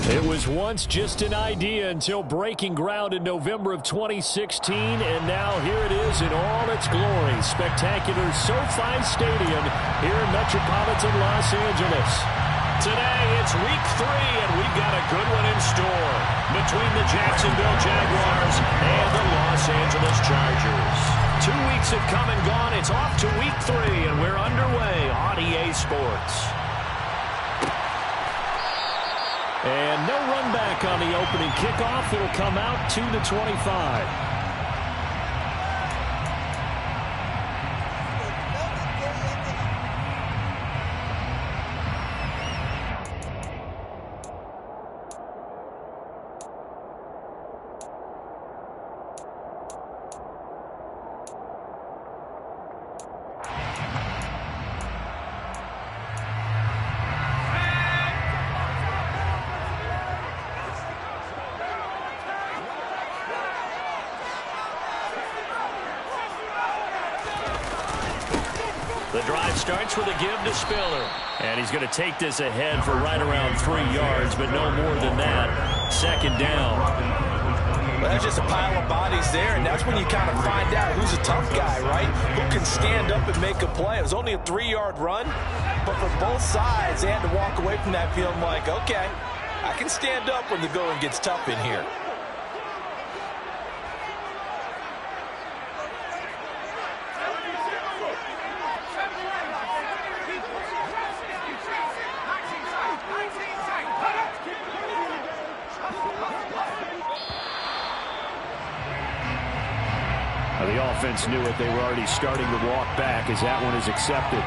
It was once just an idea until breaking ground in November of 2016, and now here it is in all its glory. Spectacular SoFi Stadium here in metropolitan Los Angeles. Today, it's week 3, and we've got a good one in store between the Jacksonville Jaguars and the Los Angeles Chargers. 2 weeks have come and gone. It's off to week 3, and we're underway on EA Sports. And no run back on the opening kickoff. It'll come out to the 25. The drive starts with a give to Spiller. And he's going to take this ahead for right around 3 yards, but no more than that. Second down. Well, there's just a pile of bodies there, and that's when you kind of find out who's a tough guy, right? Who can stand up and make a play. It was only a 3-yard run, but for both sides, they had to walk away from that feeling like, okay, I can stand up when the going gets tough in here. The offense knew it. They were already starting to walk back as that one is accepted.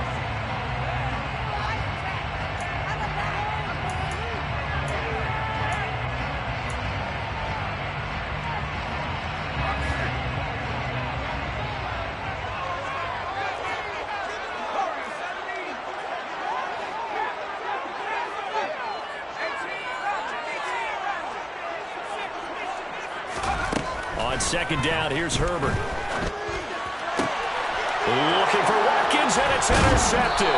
On second down, here's Herbert. Looking for Watkins, and it's intercepted.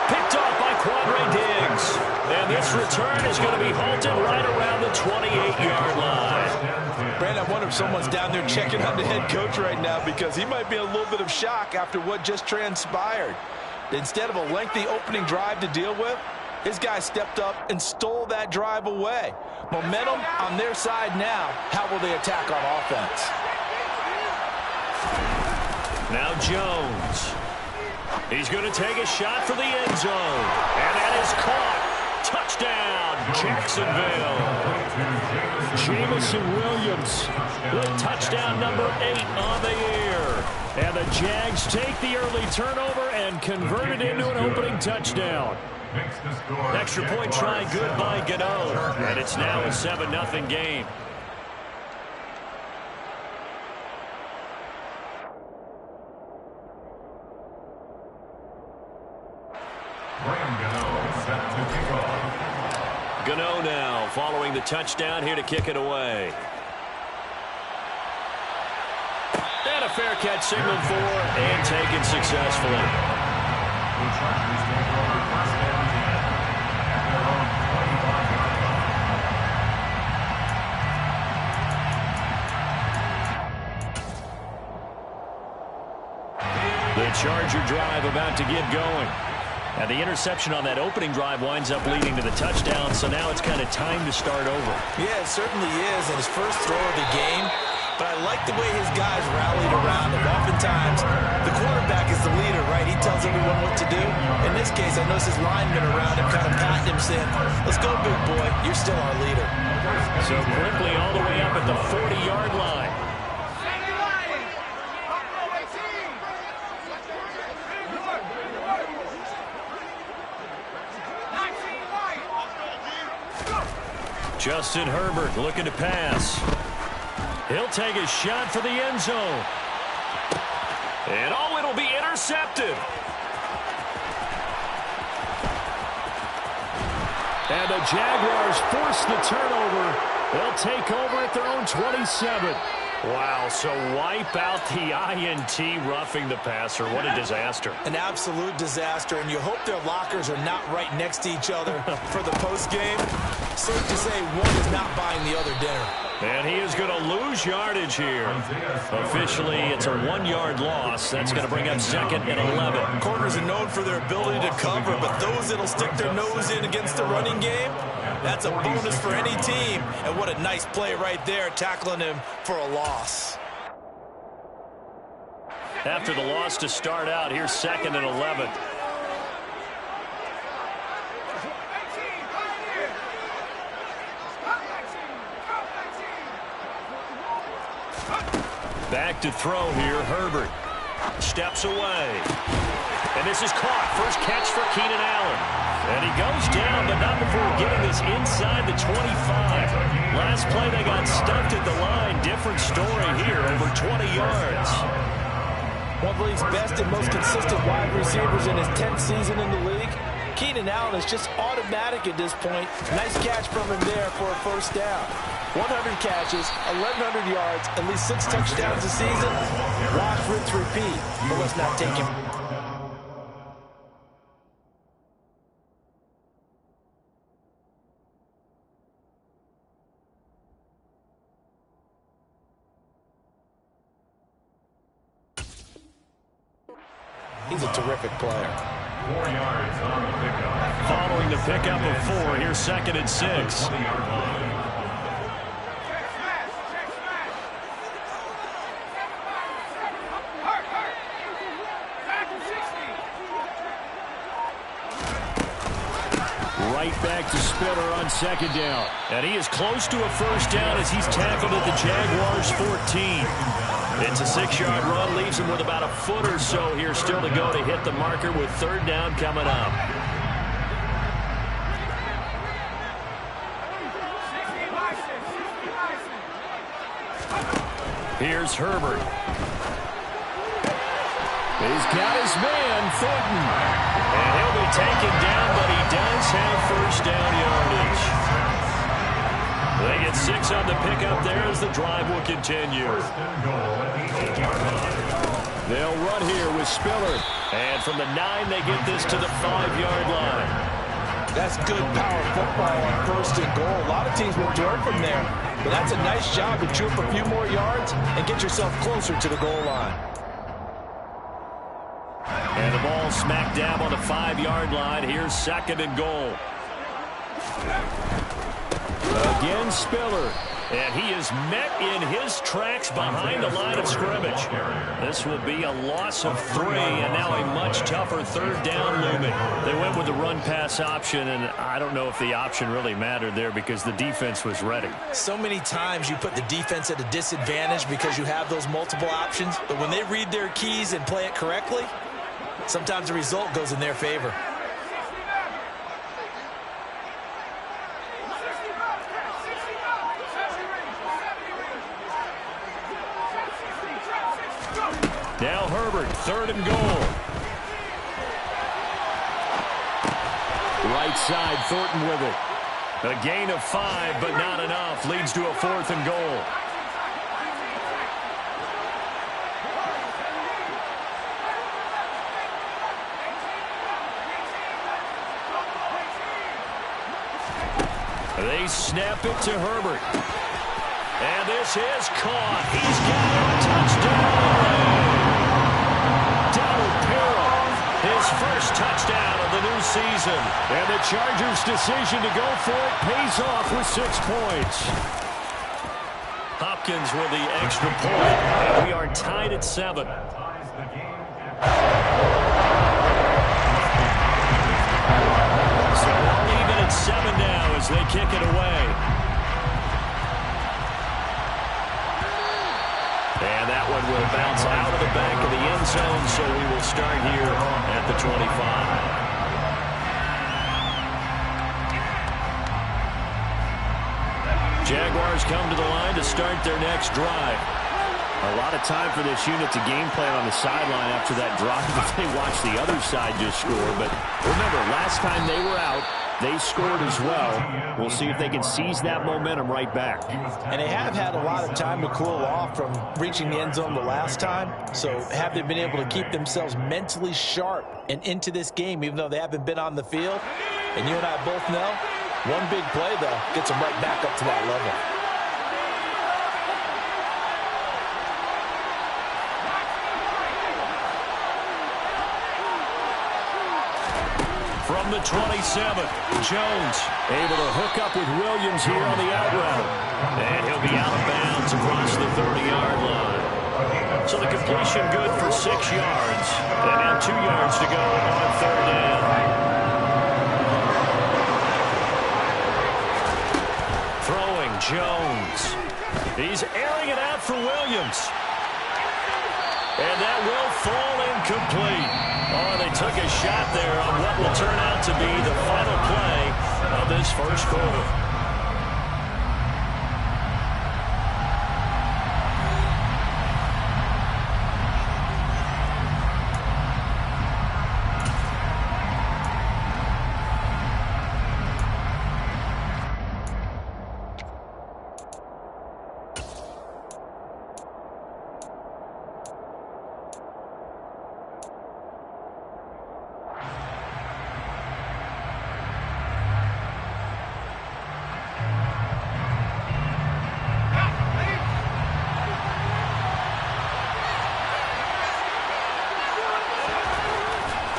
Picked off by Quandre Diggs. And this return is going to be halted right around the 28-yard line. Brandon, I wonder if someone's down there checking on the head coach right now because he might be in a little bit of shock after what just transpired. Instead of a lengthy opening drive to deal with, his guy stepped up and stole that drive away. Momentum on their side now. How will they attack on offense? Now Jones. He's going to take a shot for the end zone. And that is caught. Touchdown, Jacksonville. Jamison Williams with touchdown number 8 on the year. And the Jags take the early turnover and convert it into an opening touchdown. Extra point try good by Gano. And it's now a 7-0 game. Gano now following the touchdown here to kick it away. And a fair catch signaled for and taken successfully. The Charger drive about to get going. And the interception on that opening drive winds up leading to the touchdown, so now it's kind of time to start over. Yeah, it certainly is, and his first throw of the game. But I like the way his guys rallied around him. Oftentimes, the quarterback is the leader, right? He tells everyone what to do. In this case, I noticed his linemen around him kind of patting him, saying, let's go, big boy. You're still our leader. So quickly all the way up at the 40-yard line. Justin Herbert looking to pass. He'll take a shot for the end zone. And oh, it'll be intercepted. And the Jaguars force the turnover. They'll take over at their own 27. Wow, so wipe out the INT, roughing the passer. What a disaster. An absolute disaster, and you hope their lockers are not right next to each other for the postgame. Safe to say one is not buying the other dinner. And he is going to lose yardage here. Officially, it's a 1-yard loss. That's going to bring up 2nd and 11. Corners are known for their ability to cover, but those that'll stick their nose in against the running game, that's a bonus for any team. And what a nice play right there, tackling him for a loss. After the loss to start out, here's 2nd and 11. Back to throw here, Herbert. Steps away. And this is caught. First catch for Keenan Allen. And he goes down, but not before getting this inside the 25. Last play, they got stuffed at the line. Different story here, over 20 yards. One of the league's best and most consistent wide receivers in his 10th season in the league. Keenan Allen is just automatic at this point. Nice catch from him there for a first down. 100 catches, 1,100 yards, at least 6 touchdowns a season. Wash, rinse, repeat. But let's not take him. He's a terrific player. 4 yards on the pickup. Following the pickup of 4, here's 2nd and 6. Right back to Spiller on 2nd down. And he is close to a first down as he's tackled at the Jaguars' 14. It's a 6-yard run, leaves him with about a foot or so here still to go to hit the marker with 3rd down coming up. Here's Herbert. He's got his man, Thornton. And he'll be taken down, but he does have first down yardage. They get 6 on the pickup there as the drive will continue. They'll run here with Spiller. And from the 9, they get this to the 5-yard line. That's good power football on 1st and goal. A lot of teams will throw from there. But that's a nice job to chew up a few more yards and get yourself closer to the goal line. And the ball smack dab on the 5-yard line. Here's 2nd and goal. Again, Spiller. And he is met in his tracks behind the line of scrimmage. This will be a loss of 3, and now a much tougher 3rd down looming. They went with the run-pass option, and I don't know if the option really mattered there because the defense was ready. So many times you put the defense at a disadvantage because you have those multiple options, but when they read their keys and play it correctly, sometimes the result goes in their favor. Now Herbert, 3rd and goal. Right side, Thornton with it. A gain of 5, but not enough. Leads to a 4th and goal. They snap it to Herbert. And this is caught. He's got a touchdown. His first touchdown of the new season. And the Chargers' decision to go for it pays off with 6 points. Hopkins with the extra point. And we are tied at 7. So all even at 7 now as they kick it away. And that one will bounce out of the back of the end zone, so we will start here at the 25. Jaguars come to the line to start their next drive. A lot of time for this unit to game plan on the sideline after that drop if they watch the other side just score. But remember, last time they were out, they scored as well. We'll see if they can seize that momentum right back. And they have had a lot of time to cool off from reaching the end zone the last time. So have they been able to keep themselves mentally sharp and into this game, even though they haven't been on the field? And you and I both know One big play, though, gets him right back up to that level. From the 27, Jones able to hook up with Williams here on the out route. And he'll be out of bounds across the 30-yard line. So the completion good for 6 yards. And now 2 yards to go on third down. Throwing Jones. He's airing it out for Williams. And that will fall incomplete. Oh, they took a shot there on what will turn out to be the final play of this first quarter.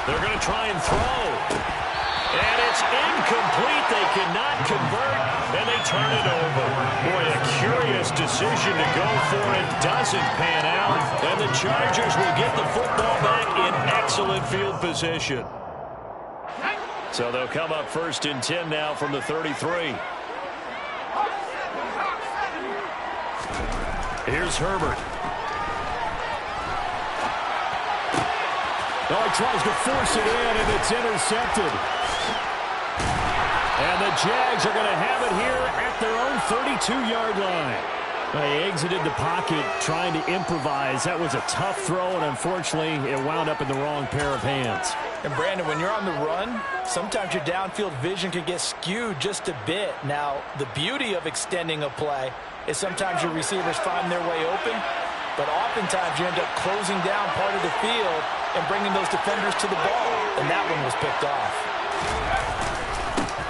They're going to try and throw. And it's incomplete. They cannot convert, and they turn it over. Boy, a curious decision to go for it. Doesn't pan out. And the Chargers will get the football back in excellent field position. So they'll come up 1st and 10 now from the 33. Here's Herbert. Oh, he tries to force it in, and it's intercepted. And the Jags are going to have it here at their own 32-yard line. They exited the pocket trying to improvise. That was a tough throw, and unfortunately, it wound up in the wrong pair of hands. And, Brandon, when you're on the run, sometimes your downfield vision can get skewed just a bit. Now, the beauty of extending a play is sometimes your receivers find their way open, but oftentimes you end up closing down part of the field and bringing those defenders to the ball, and that one was picked off.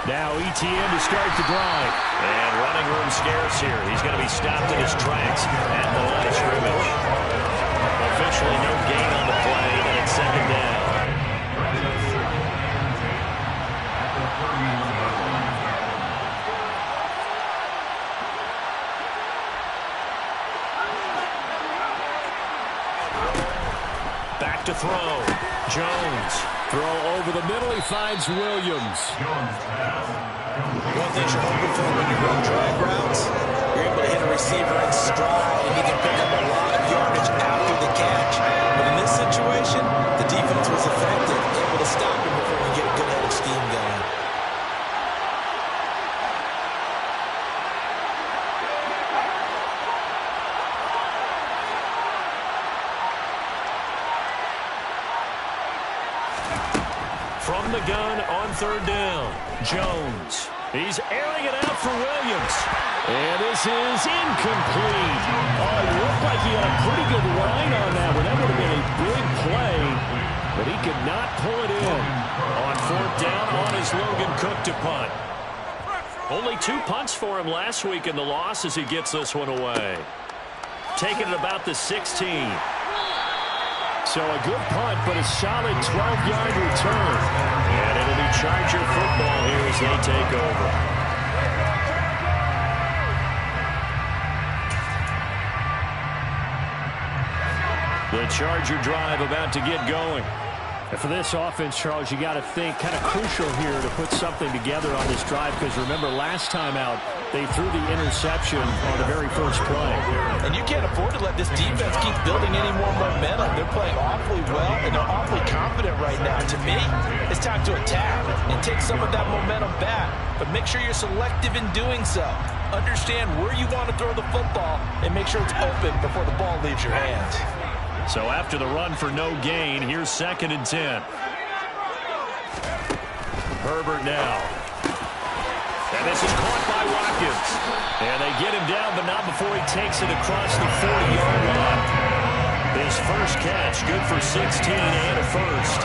Now ETN to start the drive. And running room scarce here. He's going to be stopped in his tracks at the line of scrimmage. Officially no gain on the play, and it's 2nd down. Back to throw. Jones. Throw over the middle. He finds Williams. One thing you're hoping for when you run drag routes, you're able to hit a receiver in stride, and he can pick up a lot of yardage after the catch. But in this situation, the defense was effective, able to stop him before we get a good head of steam going. From the gun on 3rd down, Jones. He's airing it out for Williams. And this is incomplete. Oh, it looked like he had a pretty good line on that one. That would have been a big play, but he could not pull it in. On 4th down, on his Logan Cook to punt. Only 2 punts for him last week in the loss as he gets this one away. Taking it about the 16. So a good punt, but a solid 12-yard return. And it'll be Charger football here as they take over. The Charger drive about to get going. And for this offense, Charles, you got to think kind of crucial here to put something together on this drive, because remember last time out they threw the interception on the very first play. And you can't afford to let this defense keep building any more momentum. They're playing awfully well, and they're awfully confident right now. To me, it's time to attack and take some of that momentum back, but make sure you're selective in doing so. Understand where you want to throw the football and make sure it's open before the ball leaves your hands. So after the run for no gain, here's 2nd and 10. Herbert now. And this is caught by Watkins. And they get him down, but not before he takes it across the 40-yard line. His first catch, good for 16 and a first.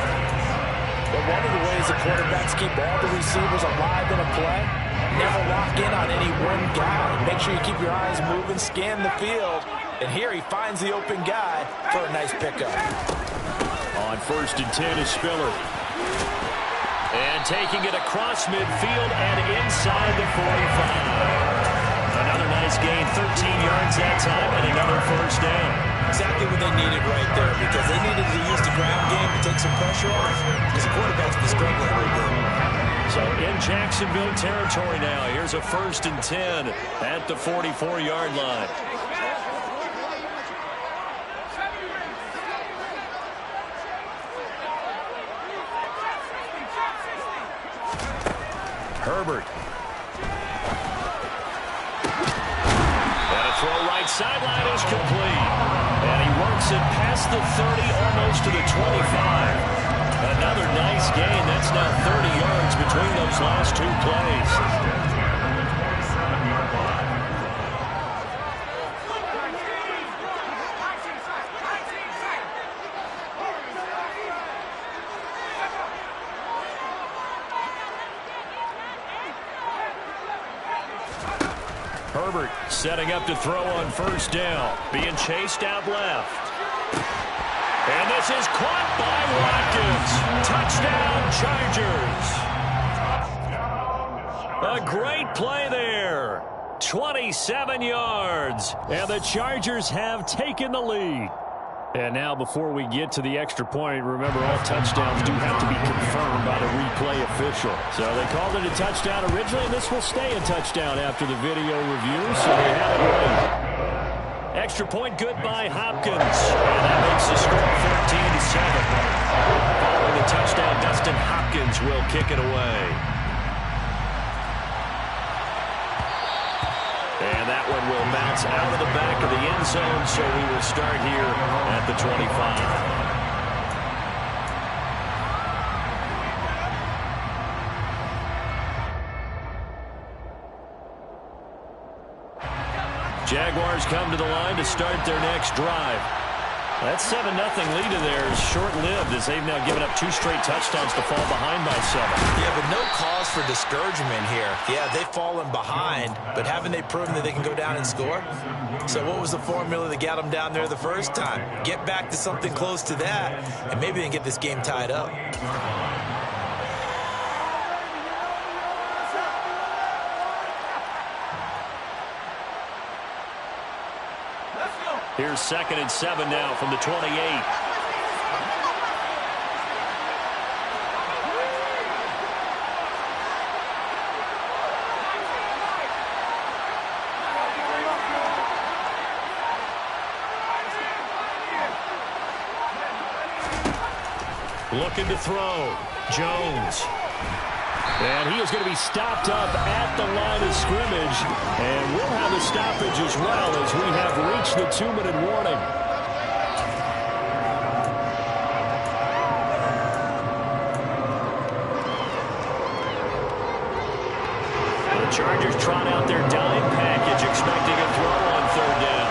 But one of the ways the quarterbacks keep all the receivers alive in a play Never lock in on any one guy. Make sure you keep your eyes moving, scan the field. And here he finds the open guy for a nice pickup. On 1st and 10 is Spiller. And taking it across midfield and inside the 45. Another nice gain, 13 yards that time, and another first down. Exactly what they needed right there, because they needed to use the ground game to take some pressure off, because the quarterback's been struggling a little bit. So in Jacksonville territory now, here's a 1st and 10 at the 44-yard line. Herbert. And a throw right sideline is complete. And he works it past the 30, almost to the 25. Another nice gain. That's now 30 yards between those last two plays. Herbert setting up to throw on 1st down. Being chased out left. And this is caught by Watkins. Touchdown, Chargers. A great play there. 27 yards. And the Chargers have taken the lead. And now before we get to the extra point, remember all touchdowns do have to be confirmed by the replay official. So they called it a touchdown originally, and this will stay a touchdown after the video review. So they had it right. Extra point good by Hopkins. And that makes the score 14-7. Following the touchdown, Dustin Hopkins will kick it away. And that one will bounce out of the back of the end zone, so we will start here at the 25. Jaguars come to the line to start their next drive. That 7-0 lead in there is short-lived as they've now given up 2 straight touchdowns to fall behind by 7. Yeah, but no cause for discouragement here. Yeah, they've fallen behind, but haven't they proven that they can go down and score? So what was the formula that got them down there the first time? Get back to something close to that, and maybe they can get this game tied up. Here's 2nd and 7 now from the 28. Looking to throw. Jones. And he is going to be stopped up at the line of scrimmage. And we'll have a stoppage as well as we have reached the 2-minute warning. The Chargers trot out their dime package, expecting a throw on 3rd down.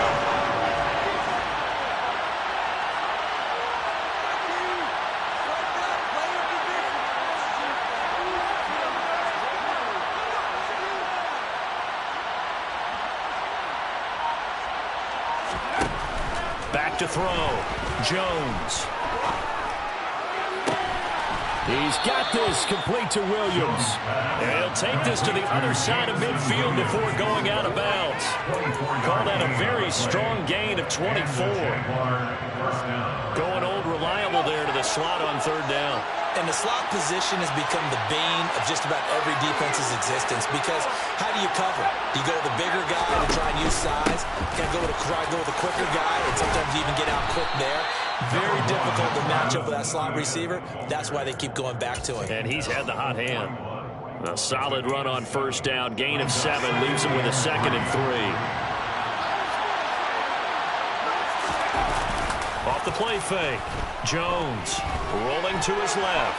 Back to throw. Jones. He's got this complete to Williams. And he'll take this to the other side of midfield before going out of bounds. Call that a very strong gain of 24. Going old reliable there to the slot on 3rd down. And the slot position has become the bane of just about every defense's existence, because how do you cover? Do you go with the bigger guy to try and use size? Can I go with the quicker guy and sometimes even get out quick there? Very difficult to match up with that slot receiver. That's why they keep going back to him. And he's had the hot hand. A solid run on 1st down. Gain of 7 leaves him with a 2nd and 3. Off the play fake. Jones rolling to his left.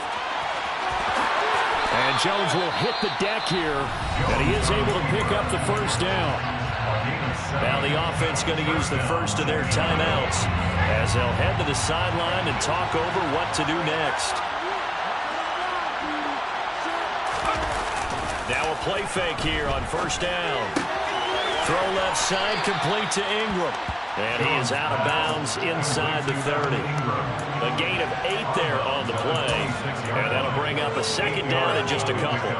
And Jones will hit the deck here. And he is able to pick up the 1st down. Now the offense going to use the first of their timeouts as they'll head to the sideline and talk over what to do next. Now a little play fake here on first down. Throw left side, complete to Ingram. And he is out of bounds inside the 30. A gain of 8 there on the play. And that'll bring up a second down in just a couple.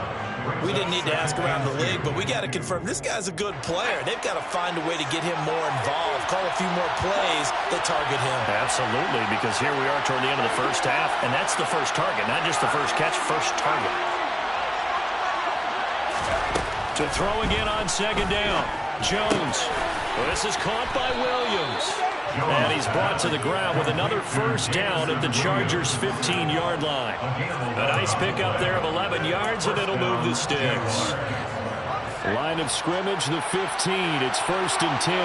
We didn't need to ask around the league, but we got to confirm this guy's a good player. They've got to find a way to get him more involved, call a few more plays that target him. Absolutely, because here we are toward the end of the first half, and that's the first target, not just the first catch, first target. To throw again on second down. Jones. Well, this is caught by Williams. And he's brought to the ground with another first down at the Chargers' 15-yard line. A nice pickup there of 11 yards, and it'll move the sticks. Line of scrimmage, the 15. It's 1st and 10.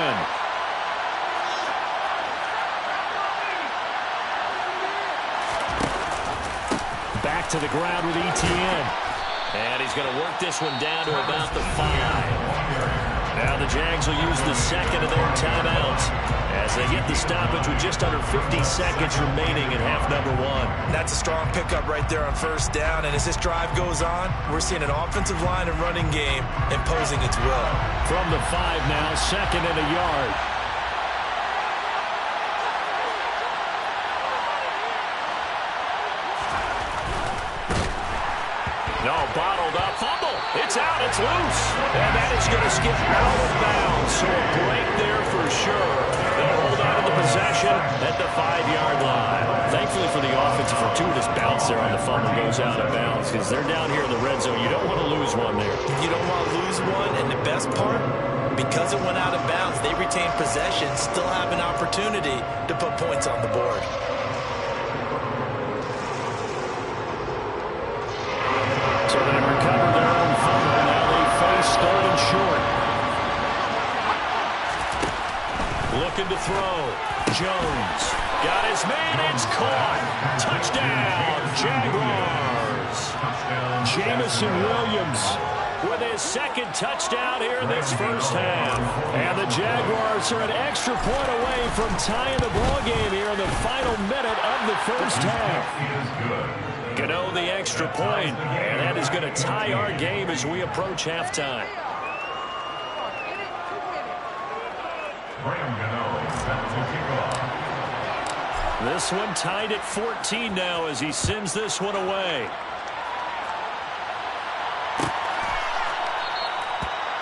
Back to the ground with Etienne. And he's going to work this one down to about the 5. Now the Jags will use the second of their timeouts as they get the stoppage with just under 50 seconds remaining in half number 1. That's a strong pickup right there on first down, and as this drive goes on, we're seeing an offensive line and running game imposing its will. From the 5 now, 2nd and a yard. No, bottled up, fumble. It's out, it's loose. And that is going to skip out of bounds. So a break there for sure. They'll hold on to the possession at the 5-yard line. Thankfully for the offense, a fortuitous bounce there on the fumble goes out of bounds because they're down here in the red zone. You don't want to lose one there. You don't want to lose one, and the best part, because it went out of bounds, they retain possession, still have an opportunity to put points on the board. So they recover their own fumble. Now they face 3rd and short. Looking to throw. Jones. Got his man. It's caught. Touchdown, Jaguars. Jamison Williams with his 2nd touchdown here in this first half. And the Jaguars are an extra point away from tying the ball game here in the final minute of the first half. Gano the extra point, and that is going to tie our game as we approach halftime. This one tied at 14 now as he sends this one away.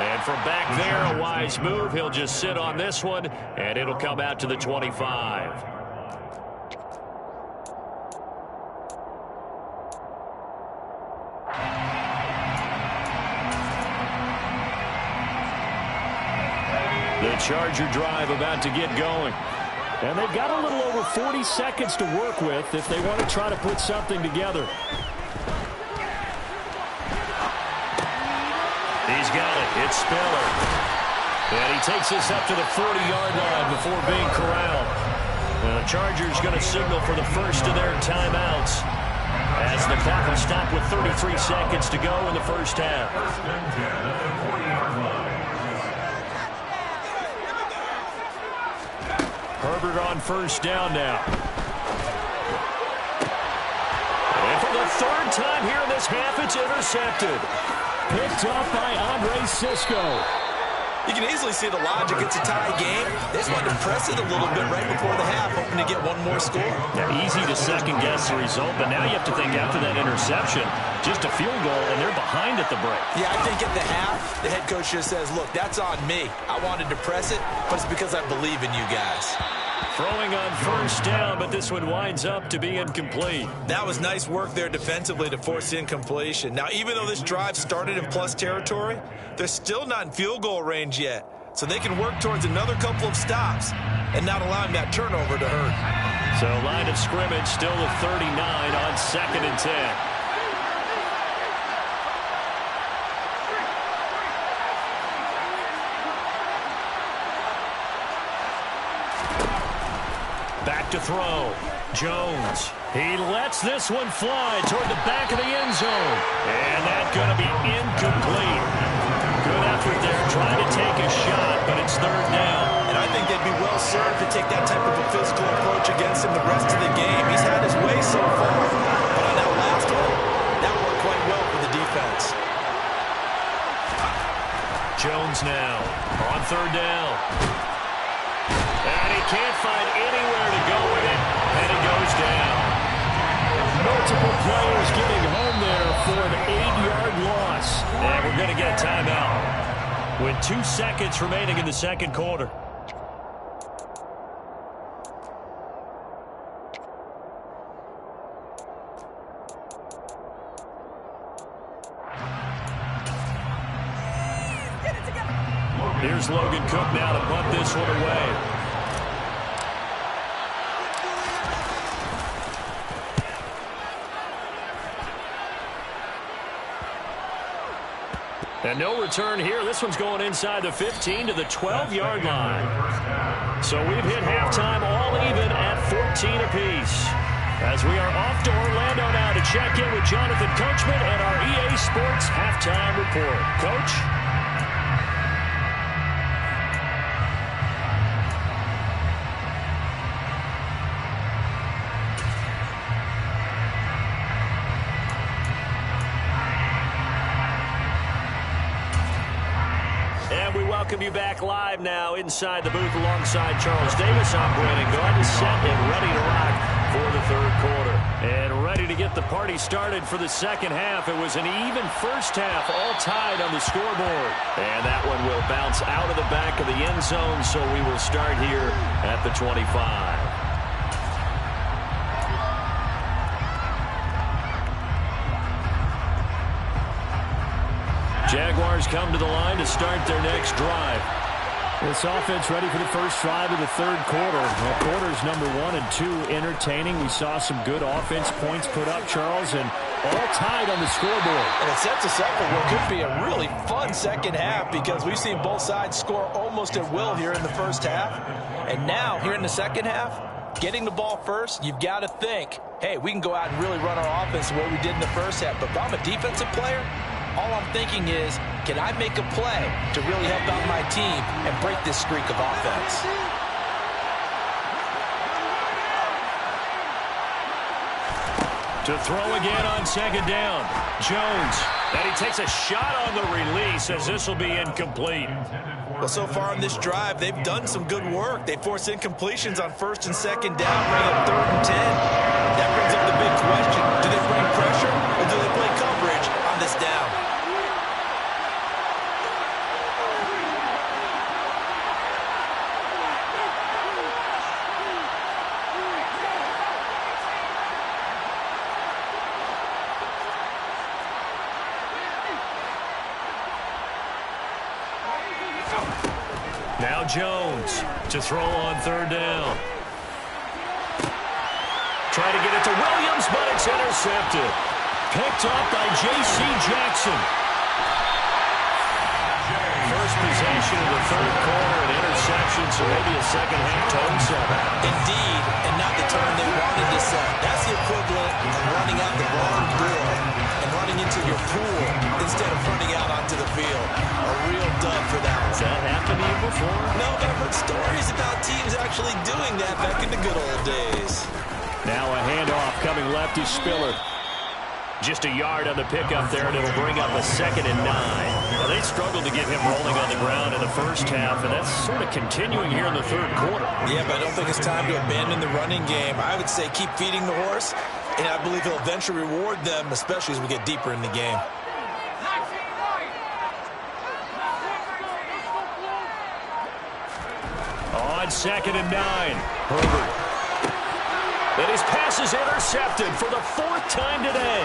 And from back there, a wise move. He'll just sit on this one, and it'll come out to the 25. The Charger drive about to get going. And they've got a little over 40 seconds to work with if they want to try to put something together. He's got it. It's Spiller. And he takes this up to the 40-yard line before being corralled. And the Chargers going to signal for the first of their timeouts as the clock will stop with 33 seconds to go in the first half. Herbert on first down now. And for the 3rd time here in this half, it's intercepted. Picked off by Andre Sisco. You can easily see the logic. It's a tie game. They just wanted to press it a little bit right before the half, hoping to get one more score. Yeah, easy to second-guess the result, but now you have to think after that interception, just a field goal, and they're behind at the break. Yeah, I think at the half, the head coach just says, look, that's on me. I wanted to press it, but it's because I believe in you guys. Throwing on first down, but this one winds up to be incomplete. That was nice work there defensively to force incompletion. Now, even though this drive started in plus territory, they're still not in field goal range yet. So they can work towards another couple of stops and not allowing that turnover to hurt. So line of scrimmage still at 39 on 2nd and 10. Back to throw. Jones. He lets this one fly toward the back of the end zone. And that's going to be incomplete. Good effort there trying to take a shot, but it's 3rd down. And I think they'd be well served to take that type of a physical approach against him the rest of the game. He's had his way so far. But on that last one, that worked quite well for the defense. Jones now on third down. And he can't find anywhere to go with it, and it goes down. Multiple players getting home there for an 8-yard loss. And we're going to get a timeout with 2 seconds remaining in the second quarter. Here's Logan Cook now to punt this one away. And no return here. This one's going inside the 15 to the 12-yard line. So we've hit halftime all even at 14 apiece. As we are off to Orlando now to check in with Jonathan Coachman and our EA Sports halftime report. Coach? Welcome you back live now inside the booth alongside Charles Davis. I'm Brandon Gaudin, set and ready to rock for the third quarter. And ready to get the party started for the second half. It was an even first half, all tied on the scoreboard. And that one will bounce out of the back of the end zone, so we will start here at the 25. Jaguars come to the line to start their next drive. This offense ready for the first drive of the third quarter. Well, quarters number 1 and 2 entertaining. We saw some good offense points put up, Charles, and all tied on the scoreboard. And it sets us up for what could be a really fun second half because we've seen both sides score almost at will here in the first half. And now, here in the second half, getting the ball first, you've got to think, hey, we can go out and really run our offense the way we did in the first half. But if I'm a defensive player, all I'm thinking is, can I make a play to really help out my team and break this streak of offense? To throw again on second down. Jones. And he takes a shot on the release as this will be incomplete. Well, so far on this drive, they've done some good work. They forced incompletions on first and second down, bring up third and 10. That brings up the big question. Do they bring pressure or do they play coverage on this down? Now Jones to throw on third down. Try to get it to Williams, but it's intercepted. Picked up by J.C. Jackson. First possession of the third quarter, an interception, so maybe a second-half tone setter. Indeed, and not the tone they wanted to set. That's the equivalent of running out the wrong door and running into your pool instead of running out onto the field. A real dud for that one. Has that happened to you before? No, but I've heard stories about teams actually doing that back in the good old days. Now a handoff coming left is Spiller. Just a yard on the pickup there, and it'll bring up a 2nd and 9. Well, they struggled to get him rolling on the ground in the first half, and that's sort of continuing here in the third quarter. Yeah, but I don't think it's time to abandon the running game. I would say keep feeding the horse, and I believe he'll eventually reward them, especially as we get deeper in the game. On 2nd and 9, Herbert. And his pass is intercepted for the 4th time today.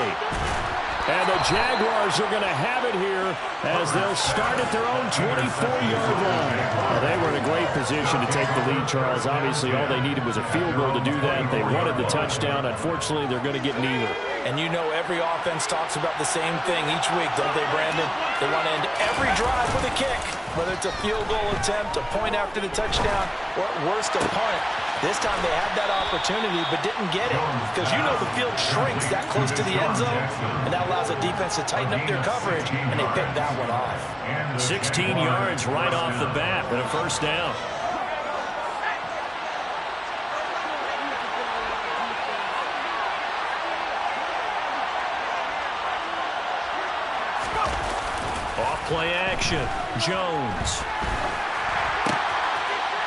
And the Jaguars are going to have it here as they'll start at their own 24-yard line. Well, they were in a great position to take the lead, Charles. Obviously, all they needed was a field goal to do that. They wanted the touchdown. Unfortunately, they're going to get neither. And you know every offense talks about the same thing each week, don't they, Brandon? They want to end every drive with a kick, whether it's a field goal attempt, a point after the touchdown, or at worst, a punt. This time they had that opportunity but didn't get it because you know the field shrinks that close to the end zone, and that allows the defense to tighten up their coverage, and they picked that one off. 16 yards right off the bat and a first down. Off Play action. Jones.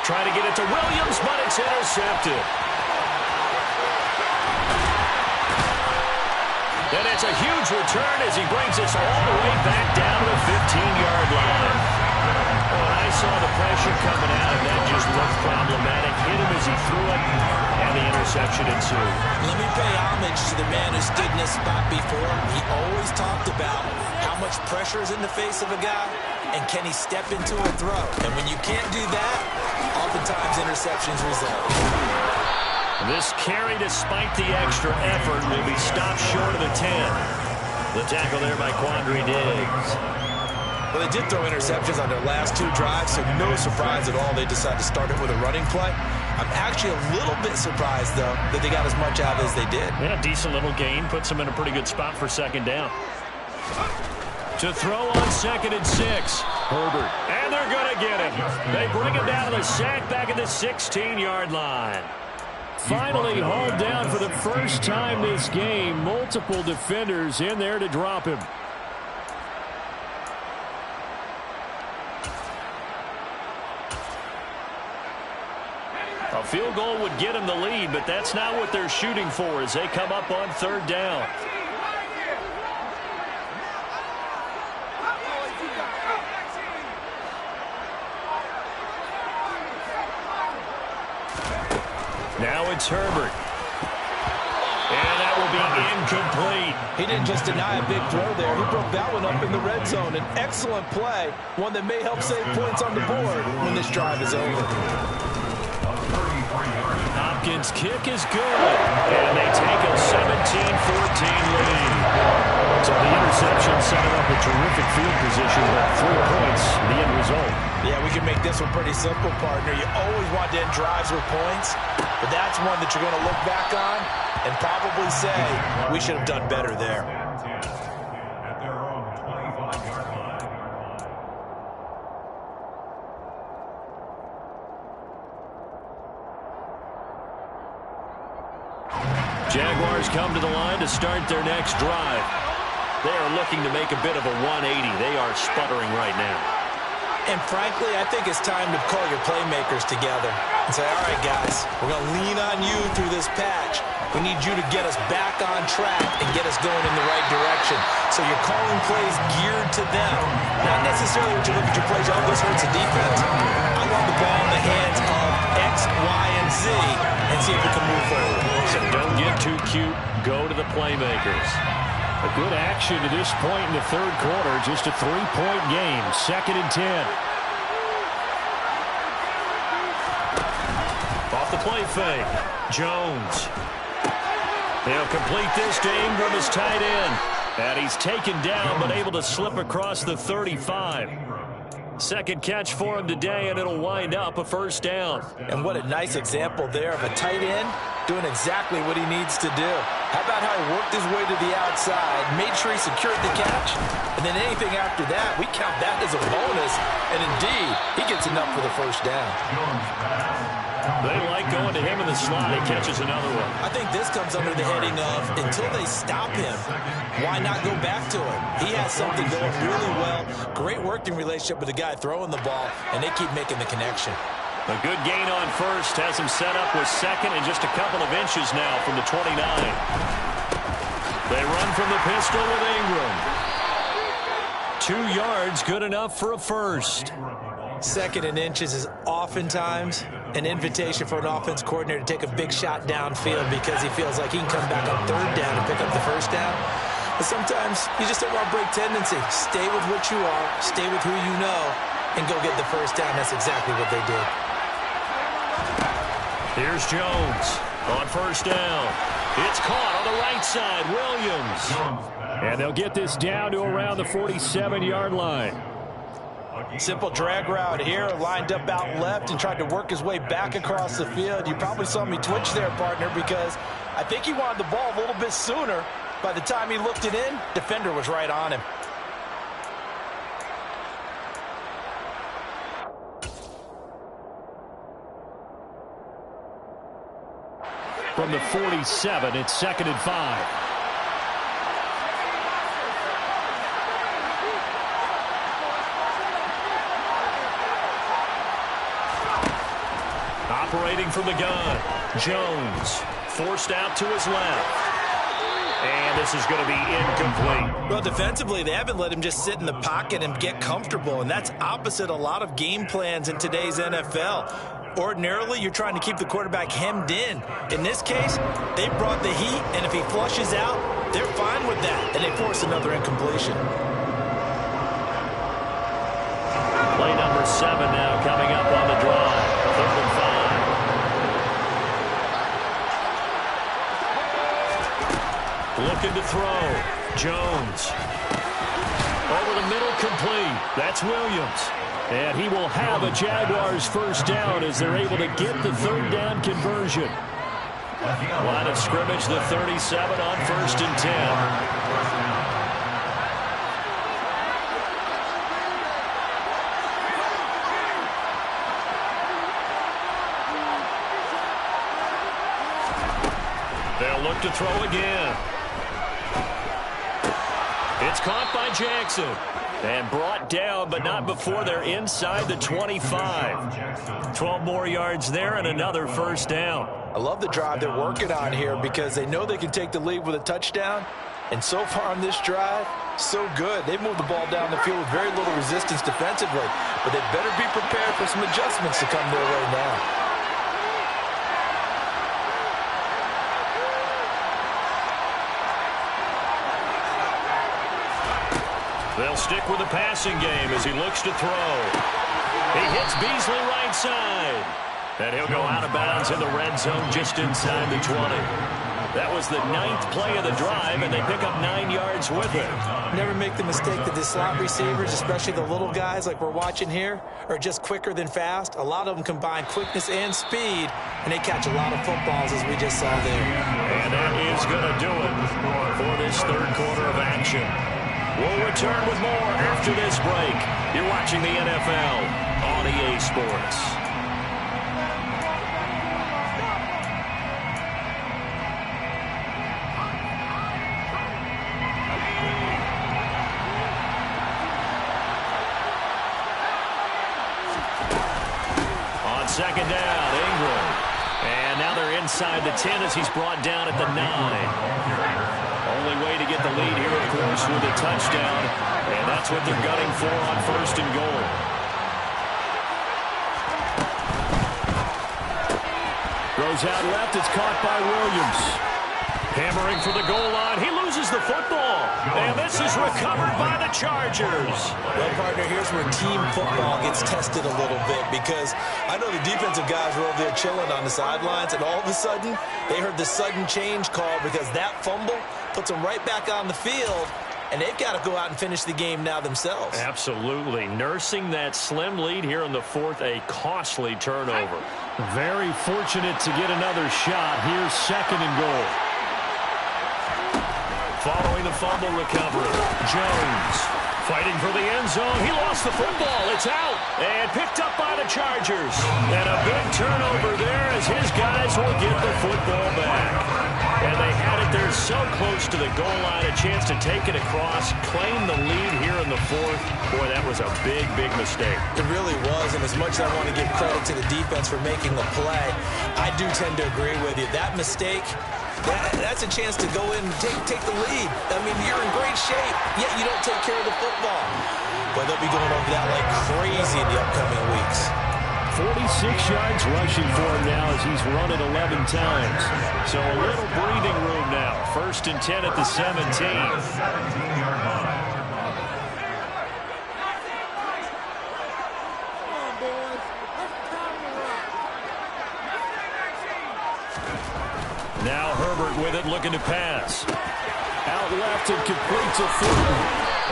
Trying to get it to Williams, but it's intercepted. And it's a huge return as he brings us all the way back down to the 15-yard line. When I saw the pressure coming out, and that just looked problematic. Hit him as he threw it, and the interception ensued. Let me pay homage to the man who stood in this spot before. He always talked about how much pressure is in the face of a guy, and can he step into a throw. And when you can't do that, oftentimes interceptions result. This carry, despite the extra effort, will be stopped short of the 10. The tackle there by Quandre Diggs. Well, they did throw interceptions on their last 2 drives, so no surprise at all they decided to start it with a running play. I'm actually a little bit surprised, though, that they got as much out as they did. Yeah, decent little gain. Puts them in a pretty good spot for second down. To throw on 2nd and 6. Herbert. And they're going to get him. They bring him down to the sack back at the 16-yard line. Finally hauled down for the first time this game. Multiple defenders in there to drop him. A field goal would get him the lead, but that's not what they're shooting for as they come up on 3rd down. Now it's Herbert. And that will be incomplete. He didn't just deny a big throw there. He broke that one up in the red zone. An excellent play, one that may help save points on the board when this drive is over. Hopkins' kick is good. And they take a 17-14 lead. So the interception set up a terrific field position, but 3 points, the end result. Yeah, we can make this one pretty simple, partner. You always want to end drives with points, but that's one that you're going to look back on and probably say, we should have done better there. At their own 25-yard line. Jaguars come to the line to start their next drive. They are looking to make a bit of a 180. They are sputtering right now. And frankly, I think it's time to call your playmakers together and say, all right, guys, we're going to lean on you through this patch. We need you to get us back on track and get us going in the right direction. So you're calling plays geared to them. Not necessarily when you look at your plays, oh, this hurts the defense. I want the ball in the hands of X, Y, and Z and see if we can move forward. So don't get too cute. Go to the playmakers. A good action to this point in the 3rd quarter. Just a 3-point game. 2nd and 10. Off the play fake. Jones. They'll complete this to Ingram as tight end. And he's taken down but able to slip across the 35. Second catch for him today, and it'll wind up a 1st down. And what a nice example there of a tight end doing exactly what he needs to do. How about how he worked his way to the outside, made sure he secured the catch, and then anything after that, we count that as a bonus. And indeed, he gets enough for the 1st down. They like going to him in the slot. He catches another one. I think this comes under the heading of, until they stop him, why not go back to him? He has something going really well. Great working relationship with the guy throwing the ball, and they keep making the connection. A good gain on 1st. Has him set up with 2nd and just a couple of inches now from the 29. They run from the pistol with Ingram. 2 yards, good enough for a 1st. 2nd and inches is oftentimes an invitation for an offense coordinator to take a big shot downfield because he feels like he can come back on 3rd down and pick up the 1st down. But sometimes you just don't want to break tendency. Stay with what you are, stay with who you know, and go get the 1st down. That's exactly what they did. Here's Jones on 1st down. It's caught on the right side. Williams. And they'll get this down to around the 47-yard line. Simple drag route here, lined up out left and tried to work his way back across the field. You probably saw me twitch there, partner, because I think he wanted the ball a little bit sooner. By the time he looked it in, defender was right on him. From the 47, it's 2nd and 5. Separating from the gun. Jones forced out to his left. And this is going to be incomplete. Well, defensively, they haven't let him just sit in the pocket and get comfortable, and that's opposite a lot of game plans in today's NFL. Ordinarily, you're trying to keep the quarterback hemmed in. In this case, they brought the heat, and if he flushes out, they're fine with that, and they force another incompletion. Play number 7 now coming up on the drive. 3rd and 5. Looking to throw. Jones. Over the middle, complete. That's Williams. And he will have a Jaguars first down as they're able to get the 3rd down conversion. Line of scrimmage, the 37 on 1st and 10. They'll look to throw again. It's caught by Jackson. And brought down, but not before they're inside the 25. 12 more yards there and another first down. I love the drive they're working on here because they know they can take the lead with a touchdown. And so far on this drive, so good. They've moved the ball down the field with very little resistance defensively. But they better be prepared for some adjustments to come their way now. They'll stick with the passing game as he looks to throw. He hits Beasley right side. And he'll go out of bounds in the red zone just inside the 20. That was the 9th play of the drive, and they pick up 9 yards with it. Never make the mistake that the slot receivers, especially the little guys like we're watching here, are just quicker than fast. A lot of them combine quickness and speed, and they catch a lot of footballs, as we just saw there. And that is going to do it for this 3rd quarter of action. We'll return with more after this break. You're watching the NFL on EA Sports. On 2nd down, Ingram. And now they're inside the 10 as he's brought down at the 9. Only way to get the lead here, of course, with a touchdown. And that's what they're gunning for on 1st and goal. Throws out left. It's caught by Williams. Hammering for the goal line. He loses the football. And this is recovered by the Chargers. Well, partner, here's where team football gets tested a little bit because I know the defensive guys were over there chilling on the sidelines, and all of a sudden, they heard the sudden change call because that fumble puts them right back on the field, and they've got to go out and finish the game now themselves. Absolutely. Nursing that slim lead here in the 4th, a costly turnover. Very fortunate to get another shot. Here's 2nd and goal. Following the fumble recovery, Jones fighting for the end zone. He lost the football. It's out and picked up by the Chargers. And a big turnover there as his guys will get the football back. And they had it there so close to the goal line, a chance to take it across, claim the lead here in the 4th. Boy, that was a big, big mistake. It really was, and as much as I want to give credit to the defense for making the play, I do tend to agree with you. That mistake, that's a chance to go in and take the lead. I mean, you're in great shape, yet you don't take care of the football. But they'll be going over that like crazy in the upcoming weeks. 46 yards rushing for him now as he's run it 11 times. So a little breathing room now. 1st and 10 at the 17. 17-yard line. Now Herbert with it, looking to pass. Out left and complete to Fulton.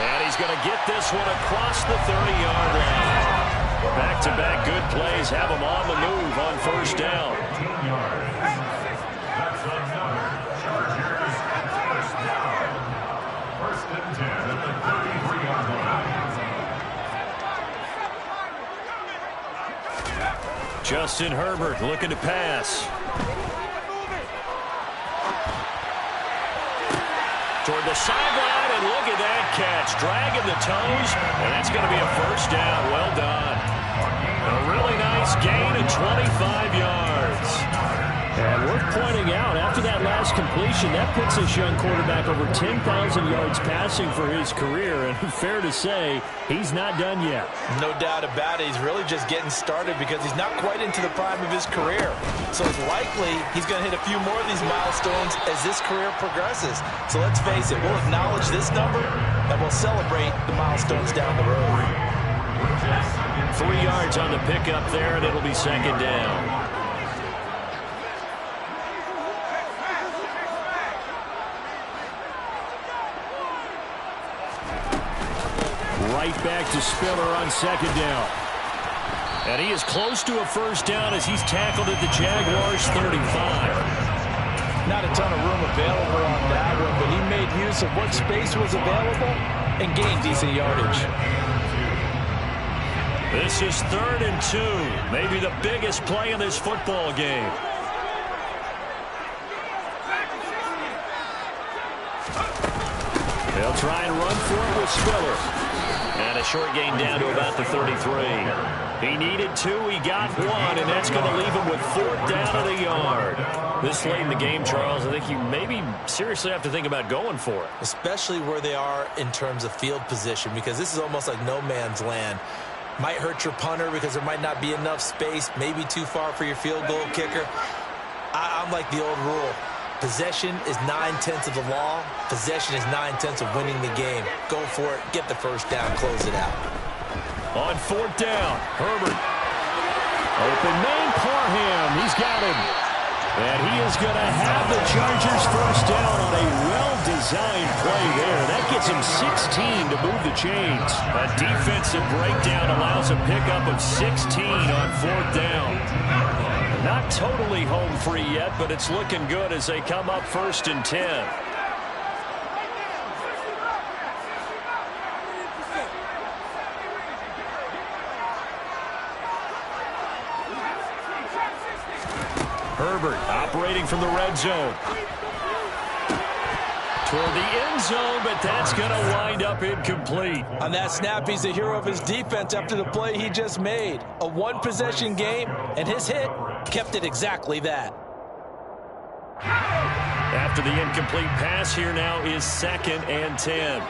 And he's going to get this one across the 30-yard line. Back-to-back good plays have him on the move on 1st down. 15 yards. That's another Chargers first down. 1st and 10 at the 33-yard line. Justin Herbert looking to pass. Toward the sideline, and look at that catch. Dragging the toes, and that's going to be a first down. Well done. A really nice gain of 25 yards. pointing out, after that last completion, that puts this young quarterback over 10,000 yards passing for his career. And fair to say, he's not done yet. No doubt about it. He's really just getting started because he's not quite into the prime of his career. So it's likely he's going to hit a few more of these milestones as this career progresses. So let's face it, we'll acknowledge this number and we'll celebrate the milestones down the road. 3 yards on the pickup there, and it'll be second down. Right back to Spiller on second down. And he is close to a first down as he's tackled at the Jaguars' 35. Not a ton of room available on that one, but he made use of what space was available and gained decent yardage. This is 3rd and 2, maybe the biggest play in this football game. They'll try and run for it with Spiller. And a short gain down to about the 33. He needed 2, he got 1, and that's going to leave him with 4th down at a yard. This late in the game, Charles, I think you maybe seriously have to think about going for it. Especially where they are in terms of field position, because this is almost like no man's land. Might hurt your punter because there might not be enough space, maybe too far for your field goal kicker. I'm like the old rule. Possession is 9/10 of the law. Possession is 9/10 of winning the game. Go for it. Get the first down. Close it out. On 4th down, Herbert. Open man, Parham. He's got him. And he is going to have the Chargers first down on a well-designed play there. That gets him 16 to move the chains. A defensive breakdown allows a pickup of 16 on 4th down. Not totally home free yet, but it's looking good as they come up 1st and 10. Herbert operating from the red zone. Toward the end zone, but that's going to wind up incomplete. On that snap, he's the hero of his defense after the play he just made. A one-possession game, and his hit kept it exactly that. After the incomplete pass, here now is 2nd and 10.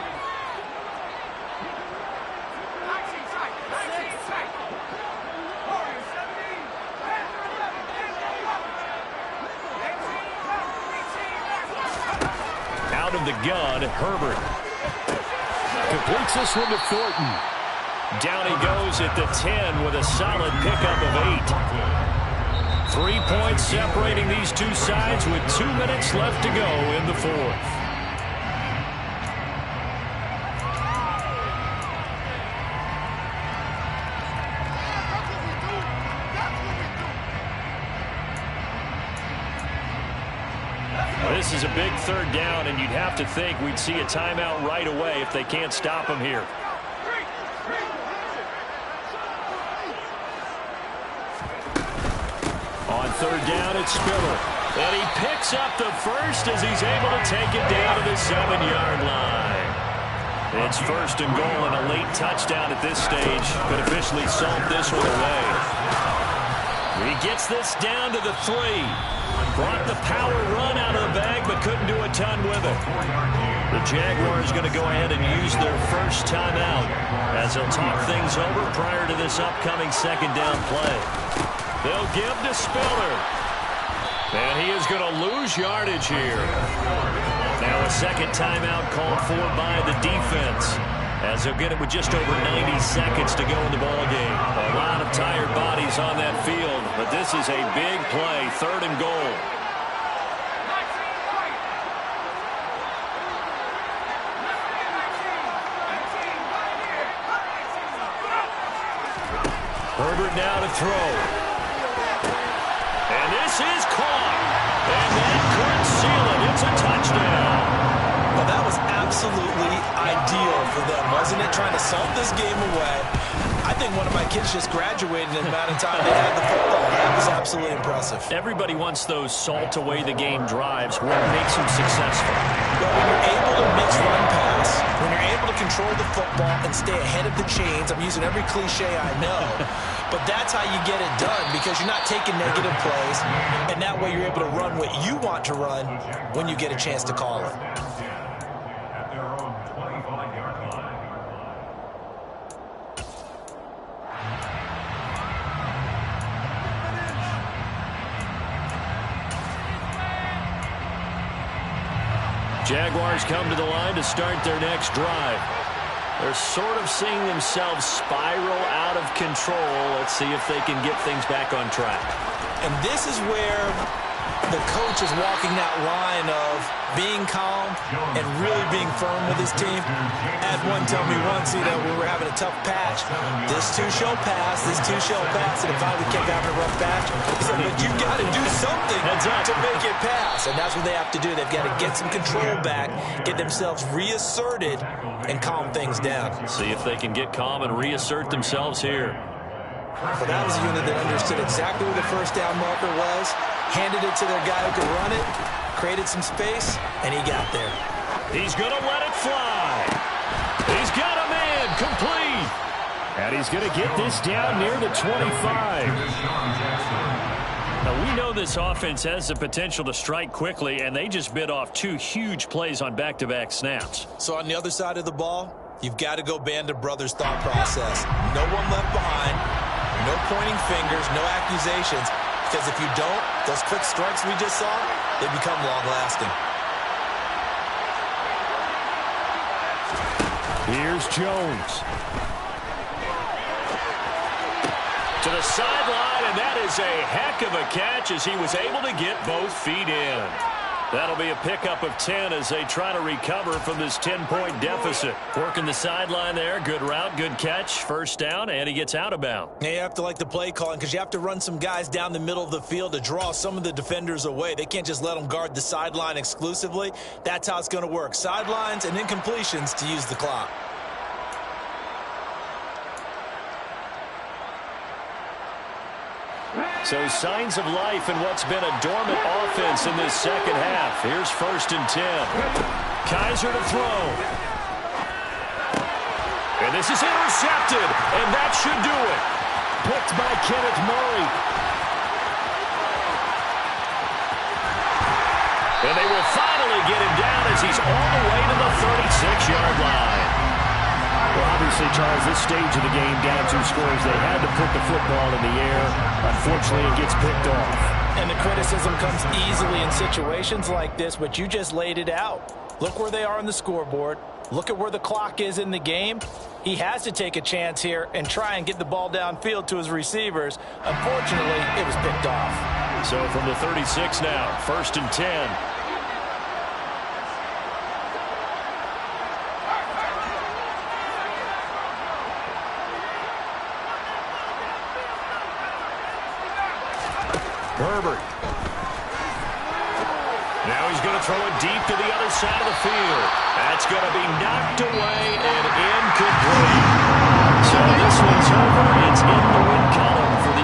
Out of the gun, Herbert. Completes this one to Thornton. Down he goes at the 10 with a solid pickup of 8. 3 points separating these two sides with 2 minutes left to go in the 4th. This is a big 3rd down, and you'd have to think we'd see a timeout right away if they can't stop him here. On 3rd down, it's Spiller. And he picks up the first as he's able to take it down to the 7-yard line. It's 1st and goal, and a late touchdown at this stage could officially salt this one away. He gets this down to the 3. Brought the power run out of the bag, but couldn't do a ton with it. The Jaguars going to go ahead and use their first timeout as they'll talk things over prior to this upcoming 2nd down play. They'll give to Spiller. And he is going to lose yardage here. Now a 2nd timeout called for by the defense, as they'll get it with just over 90 seconds to go in the ballgame. A lot of tired bodies on that field, but this is a big play, 3rd and goal. Herbert now to throw. And this is caught. And that could seal it. It's a touchdown. Well, that was absolutely ideal for them, wasn't it? Trying to salt this game away. I think one of my kids just graduated in the amount of time they had the football. That was absolutely impressive. Everybody wants those salt away the game drives. What makes them successful? But when you're able to mix run pass, when you're able to control the football and stay ahead of the chains, I'm using every cliche I know, but that's how you get it done because you're not taking negative plays, and that way you're able to run what you want to run when you get a chance to call it. At their own 25-yard line. Jaguars come to the line to start their next drive. They're sort of seeing themselves spiral out of control. Let's see if they can get things back on track. And this is where the coach is walking that line of being calm and really being firm with his team. I had one tell me once, we were having a tough patch. This too shall pass, this too shall pass, and it finally kept having a rough patch. He said, but you've got to do something to make it pass. And that's what they have to do. They've got to get some control back, get themselves reasserted, and calm things down. See if they can get calm and reassert themselves here. But that was a unit that understood exactly where the first down marker was, handed it to their guy who could run it, created some space, and he got there. He's going to let it fly. He's got a man complete. And he's going to get this down near the 25. Now, we know this offense has the potential to strike quickly, and they just bit off two huge plays on back-to-back snaps. So on the other side of the ball, you've got to go band of brothers thought process. No one left behind. No pointing fingers, no accusations, because if you don't, those quick strikes we just saw, they become long-lasting. Here's Jones. To the sideline, and that is a heck of a catch as he was able to get both feet in. That'll be a pickup of 10 as they try to recover from this 10-point deficit. Working the sideline there. Good route, good catch. First down, and he gets out of bounds. Yeah, you have to like the play calling because you have to run some guys down the middle of the field to draw some of the defenders away. They can't just let them guard the sideline exclusively. That's how it's going to work. Sidelines and incompletions to use the clock. So signs of life in what's been a dormant offense in this second half. Here's 1st and 10. Kaiser to throw. And this is intercepted, and that should do it. Picked by Kenneth Murray. And they will finally get him down as he's all the way to the 36-yard line. Well, obviously, Charles, this stage of the game, down 2 scores, they had to put the football in the air. Unfortunately, it gets picked off. And the criticism comes easily in situations like this, but you just laid it out. Look where they are on the scoreboard. Look at where the clock is in the game. He has to take a chance here and try and get the ball downfield to his receivers. Unfortunately, it was picked off. So from the 36 now, 1st and 10. Herbert. Now he's going to throw it deep to the other side of the field. That's going to be knocked away and incomplete. So this one's over. It's in the win column.